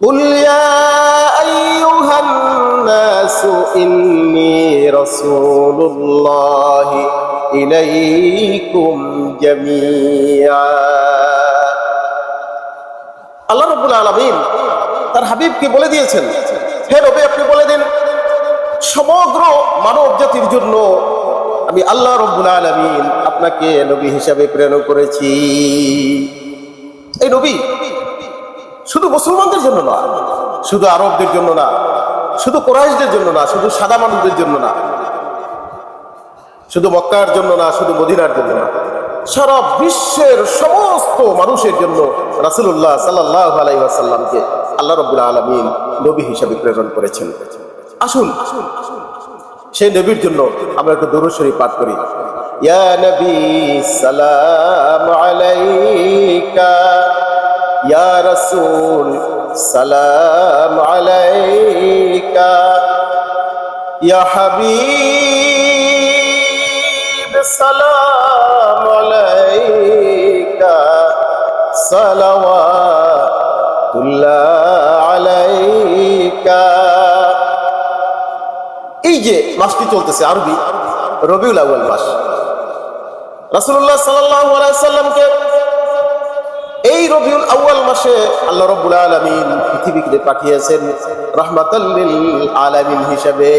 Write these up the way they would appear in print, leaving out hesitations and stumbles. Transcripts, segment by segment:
কুল ইয়া আইয়ুহান নাসু ইন্নী রাসূলুল্লাহি ইলাইকুম জামিআ। আল্লাহ রাব্বুল আলামিন তার হাবিবকে বলে দিয়েছেন, হে নবী আপনি বলে দিন সমগ্র মানব জাতির জন্য আমি আল্লাহ রাব্বুল আলামিন আপনাকে নবী হিসাবে প্রেরণ করেছি। এই নবী শুধু মুসলমানদের জন্য না, শুধু আরবদের জন্য না, শুধু কুরাইশদের জন্য না, শুধু সাদা মানুষদের জন্য না, শুধু মক্কার জন্য না, শুধু মদিনার জন্য না, সারা বিশ্বের সমস্ত মানুষের জন্য রাসূলুল্লাহ সাল্লাল্লাহু আলাইহি ওয়াসাল্লামকে আল্লাহ রাব্বুল আলামিন নবী হিসেবে প্রেরণ করেছেন। আসুন সেই নবীর জন্য আমরা একটু দরুদ শরীফ পাঠ করি। ইয়া নবী সালাম আলাইকা, ইয়া রাসূল সালাম আলাইকা, ইয়া হাবিব সালাম আলাইকা, সালাওয়াতুল্লাহ আলাইকা। এই যে মাসটি চলতেছে আরবি রবিউল আউয়াল মাস, রাসূলুল্লাহ সাল্লাল্লাহু আলাইহি ওয়াসাল্লামকে এই রবিউল আউয়াল মাসে আল্লাহ রাব্বুল আলামিন পৃথিবীতে পাঠিয়েছেন রাহমাতাল লিল আলামিন হিসেবে।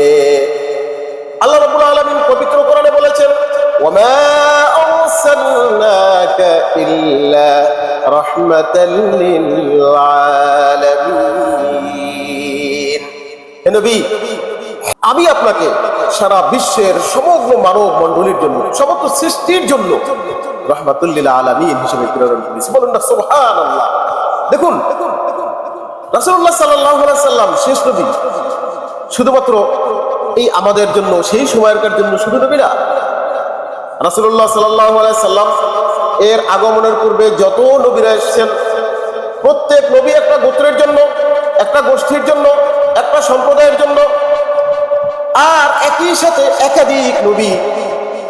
আল্লাহ রাব্বুল আলামিন পবিত্র কোরআনে বলেছেন, ওয়া মা আরসালনাকা ইল্লা রাহমাতাল লিল আলামিন। হে নবী আমি আপনাকে সারা বিশ্বের সমগ্র মানব মণ্ডলীর জন্য, সমস্ত সৃষ্টির জন্য রাহমাতুল লিল আলামিন হিসেবে প্রেরণ করেছি। বলুন না সুবহানাল্লাহ। দেখুন রাসূলুল্লাহ সাল্লাল্লাহু আলাইহি সাল্লাম শেষ নবী, শুধুমাত্র এই আমাদের জন্য সেই সময়কার জন্য শুধু নবী না, রাসূলুল্লাহ সাল্লাল্লাহু আলাইহি সাল্লাম এর আগমনের পূর্বে যত নবীরা এসেছেন প্রত্যেক নবী একটা গোত্রের জন্য, একটা গোষ্ঠীর জন্য, একটা সম্প্রদায়ের জন্য, আর একই সাথে একাধিক নবী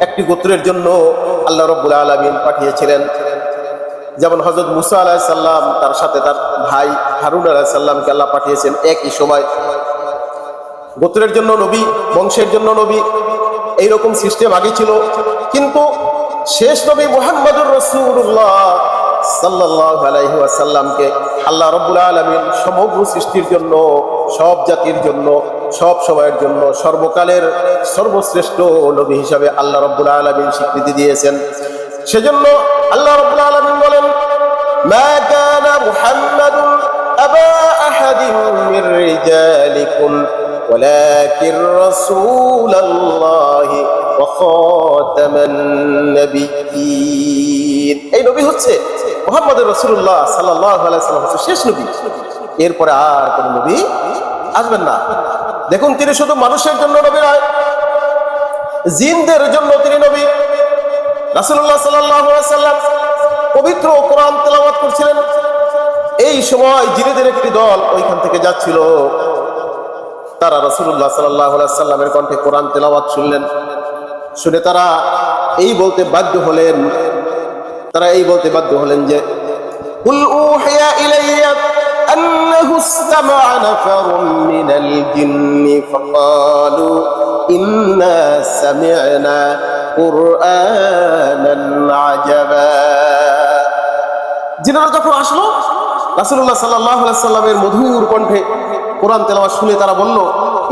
একটি গোত্রের জন্য আল্লাহ রাব্বুল আলামিন পাঠিয়েছিলেন। যেমন হযরত মুসা আলাইহিস সালাম তার সাথে তার ভাই হারুন আলাইহিস সালামকে আল্লাহ পাঠিয়েছেন একই সময়। গোত্রের জন্য নবী, বংশের জন্য নবী, এইরকম সিস্টেম আগে ছিল। কিন্তু শেষ নবী মুহাম্মদুর রাসূলুল্লাহ সাল্লাল্লাহু আলাইহি ওয়াসাল্লামকে আল্লাহ রাব্বুল আলামিন সমগ্র সৃষ্টির জন্য, সব জাতির জন্য, সব সময়ের জন্য সর্বকালের সর্বশ্রেষ্ঠ নবী হিসাবে আল্লাহ রাব্বুল আলামিন স্বীকৃতি দিয়েছেন। সেজন্য আল্লাহ রাব্বুল আলামিন বলেন, মা কানা মুহাম্মাদুন আবা আহাদিন মির রিজালিকুম ওয়ালাকিন রাসূলুল্লাহি ওয়া খাতামান নাবিয়্যিন। এই নবী হচ্ছে মুহাম্মদুর রাসূলুল্লাহ সাল্লাল্লাহু আলাইহি ওয়াসাল্লাম হচ্ছে শেষ নবী, এরপরে আর কোন নবী আসবেন না। দেখুন তিনি শুধু মানুষের জন্য নবী নয়, জিনদের জন্য তিনি নবী। রাসূলুল্লাহ সাল্লাল্লাহু আলাইহি ওয়াসাল্লাম পবিত্র কোরআন তেলাওয়াত করছিলেন, এই সময় জিনেদের একটি দল ওইখান থেকে যাচ্ছিল। তারা রাসূলুল্লাহ সাল্লাল্লাহু আলাইহি ওয়াসাল্লামের কণ্ঠে কোরআন তেলাওয়াত শুনলেন, শুনে তারা এই বলতে বাধ্য হলেন যে কুল উহিয়া ইলাইয়া أنه استمع نفر من الجن فقالوا إنا سمعنا قرآنا عجبا। জিনেরা যখন আসলো রাসূলুল্লাহ সাল্লাল্লাহু আলাইহি সাল্লামের মধুর কণ্ঠে কোরআন তেলাওয়াত শুনে তারা বলল,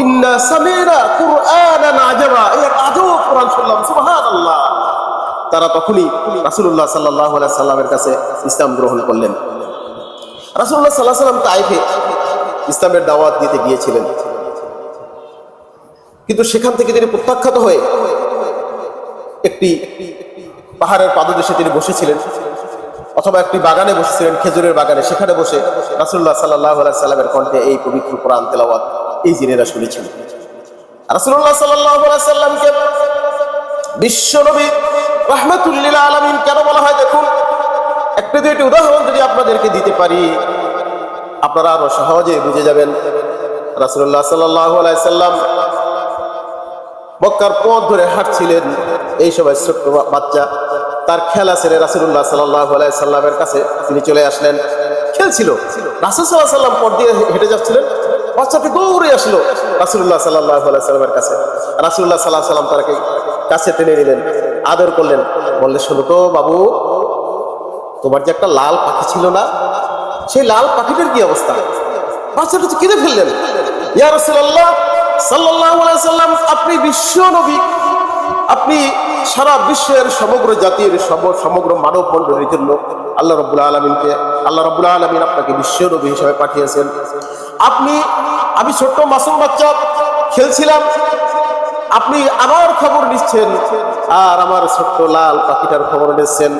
ইন্না সামি'না কুরআনান আজাবা, এক আজব কোরআন শুনলাম, সুবহানাল্লাহ। তারা তখনই রাসূলুল্লাহ সাল্লাল্লাহু আলাইহি সাল্লামের কাছে ইসলাম গ্রহণ করলেন। রাসূলুল্লাহ সাল্লাল্লাহু আলাইহি ওয়াসাল্লাম তায়েফে ইসলামের দাওয়াত দিতে গিয়েছিলেন, কিন্তু সেখান থেকে তিনি প্রত্যাখ্যাত হয়ে একটি পাহাড়ের পাদদেশে তিনি বসেছিলেন, অথবা একটি বাগানে বসেছিলেন, খেজুরের বাগানে। সেখানে বসে রাসূলুল্লাহ সাল্লাল্লাহু আলাইহি সাল্লামের কণ্ঠে এই পবিত্র কোরআন তেলাওয়াত এই জিনেরা শুনেছিলেন। রাসূলুল্লাহ সাল্লাল্লাহু আলাইহি সাল্লামকে বিশ্বনবী রাহমাতুল লিল আলামিন কেন বলা হয়? দেখুন একটা দুইটি উদাহরণ যদি আপনাদেরকে দিতে পারি আপনারা আরো সহজে বুঝে যাবেন। রাসূলুল্লাহ সাল্লাল্লাহু আলাইহি সাল্লাম মক্কার পথ ধরে হাঁটছিলেন, এই সময় ছোট্ট বাচ্চা তার খেলা ছেড়ে রাসূলুল্লাহ সাল্লাল্লাহু আলাইহি সাল্লামের কাছে তিনি চলে আসলেন, খেলছিল। রাসূল সাল্লাল্লাহু আলাইহি সাল্লাম পথ দিয়ে হেঁটে যাচ্ছিলেন, বাচ্চাটি দৌড়ে আসলো রাসূলুল্লাহ সাল্লাল্লাহু আলাইহি সাল্লামের কাছে। রাসূলুল্লাহ সাল্লাল্লাহু আলাইহি সাল্লাম তাকে কাছে টেনে নিলেন, আদর করলেন, বললেন শোনো তো বাবু, তোমার যে একটা লাল পাখি ছিল না, সেই লাল পাখিটার কি অবস্থা? বাচ্চাটা তো কেঁদে ফেললেন। ইয়া রাসূলুল্লাহ সাল্লাল্লাহু আলাইহি সাল্লাম, আপনি বিশ্ব নবী, আপনি সারা বিশ্বের সমগ্র জাতির সমগ্র মানব মণ্ডলীর জন্য আল্লাহ রাব্বুল আলামিন আপনাকে বিশ্ব নবী হিসেবে পাঠিয়েছেন। আমি ছোট্ট মাসুম বাচ্চা খেলছিলাম, আপনি আমার খবর নিচ্ছেন আর আমার ছোট্ট লাল পাখিটার খবর নিচ্ছেন।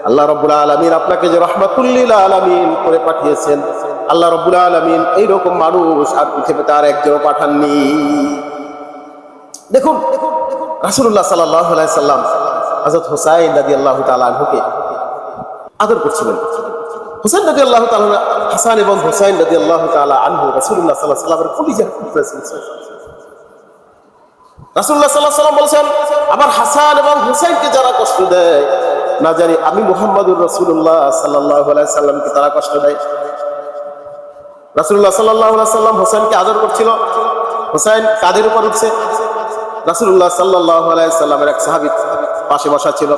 আল্লাহ রাব্বুল আলামিন আপনাকে যে রাহমাতুল লিল আলামিন করে পাঠিয়েছেন, আল্লাহ রাব্বুল আলামিন এইরকম মানুষ আর পৃথিবীতে আর একজনও পাঠাননি। দেখুন রাসূলুল্লাহ সাল্লাল্লাহু আলাইহি সাল্লাম হযরত হুসাইন রাদিয়াল্লাহু তাআলা আনহুকে আদর করছিলেন। হুসাইন রাদিয়াল্লাহু তাআলা, হাসান এবং হুসাইন রাদিয়াল্লাহু তাআলা আনহু রাসূলুল্লাহ সাল্লাল্লাহু আলাইহি সাল্লামের কলিজার টুকরা ছিলেন। রাসূলুল্লাহ সাল্লাল্লাহু আলাইহি সাল্লাম বলেছেন, আমার হাসান এবং হুসাইনকে যারা কষ্ট দেয়, না জানি আমি মুহাম্মদুর রাসূলুল্লাহ সাল্লাল্লাহু আলাইহি সাল্লামকে তারা কষ্ট দেয়। রাসূলুল্লাহ সাল্লাল্লাহু আলাইহি সাল্লাম হুসাইনকে আদর করছিল। হুসাইন কাঁধের উপর উঠছে। রাসূলুল্লাহ সাল্লাল্লাহু আলাইহি সাল্লামের এক সাহাবী পাশে বসা ছিল।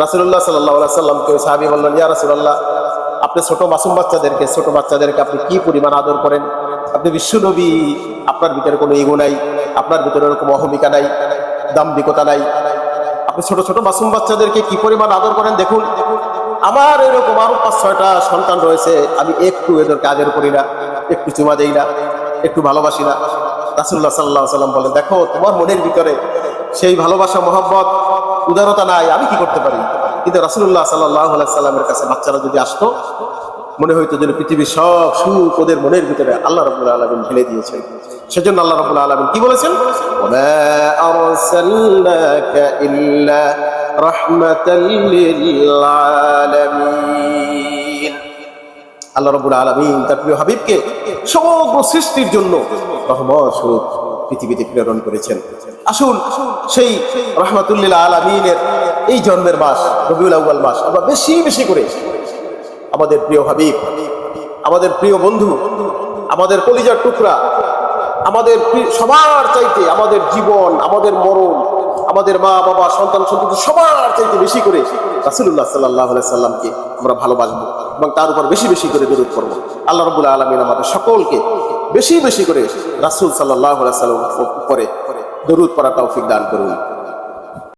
রাসূলুল্লাহ সাল্লাল্লাহু আলাইহি সাল্লামকে ওই সাহাবী বললেন, ইয়া রাসূলুল্লাহ, আপনি ছোট মাসুম বাচ্চাদেরকে আপনি কি পরিমাণ আদর করেন? আপনি বিশ্ব নবী, আপনার ভিতরে কোনো ইগো নাই, আপনার ভিতরে এরকম অহমিকা নাই, দাম্ভিকতা নাই, আপনি ছোট ছোট মাসুম বাচ্চাদেরকে কি পরিমাণ আদর করেন। দেখুন আমার এরকম আরো 5-6টা সন্তান রয়েছে, আমি একটু এদেরকে আদর করি না, একটু চুমা দেই না, একটু ভালোবাসি না। রাসূলুল্লাহ সাল্লাল্লাহু আলাইহি সাল্লাম বলেন, দেখো তোমার মনের ভিতরে সেই ভালোবাসা, মহব্বত, উদারতা নাই, আমি কি করতে পারি? কিন্তু রাসূলুল্লাহ সাল্লাল্লাহু আলাইহি সাল্লামের কাছে বাচ্চারা যদি আসতো, মনে হইতো যেন পৃথিবীর সব সুখ ওদের মনের ভিতরে আল্লাহ রাব্বুল আলামিন ঢেলে দিয়েছেন। সেজন্য আল্লাহ রাব্বুল আলামিন কি বলেছেন? ওয়া আরসালনাকা ইল্লা রাহমাতাল লিল আলামিন। আল্লাহ রাব্বুল আলামিন তার প্রিয় হাবিবকে সমগ্র সৃষ্টির জন্য রহমত স্বরূপ পৃথিবীতে প্রেরণ করেছেন। আসুন সেই রাহমাতুল লিল আলামিনের এই জন্মের মাস রবিউল আউয়াল মাস আমরা বেশি বেশি করে আমাদের প্রিয় হাবিব, আমাদের প্রিয় বন্ধু, আমাদের কলিজার টুকরা, আমাদের সবার চাইতে আমাদের জীবন, আমাদের মরণ, আমাদের মা বাবা, সন্তান সন্ততি সবার চাইতে বেশি করে রাসূলুল্লাহ সাল্লাল্লাহু আলাইহি সাল্লামকে আমরা ভালোবাসবো এবং তার উপর বেশি বেশি করে দরুদ পড়ব। আল্লাহ রাব্বুল আলামিন আমাদের সকলকে বেশি বেশি করে রাসূল সাল্লাল্লাহু আলাইহি সাল্লামের উপরে দরুদ পড়ার তৌফিক দান করুন।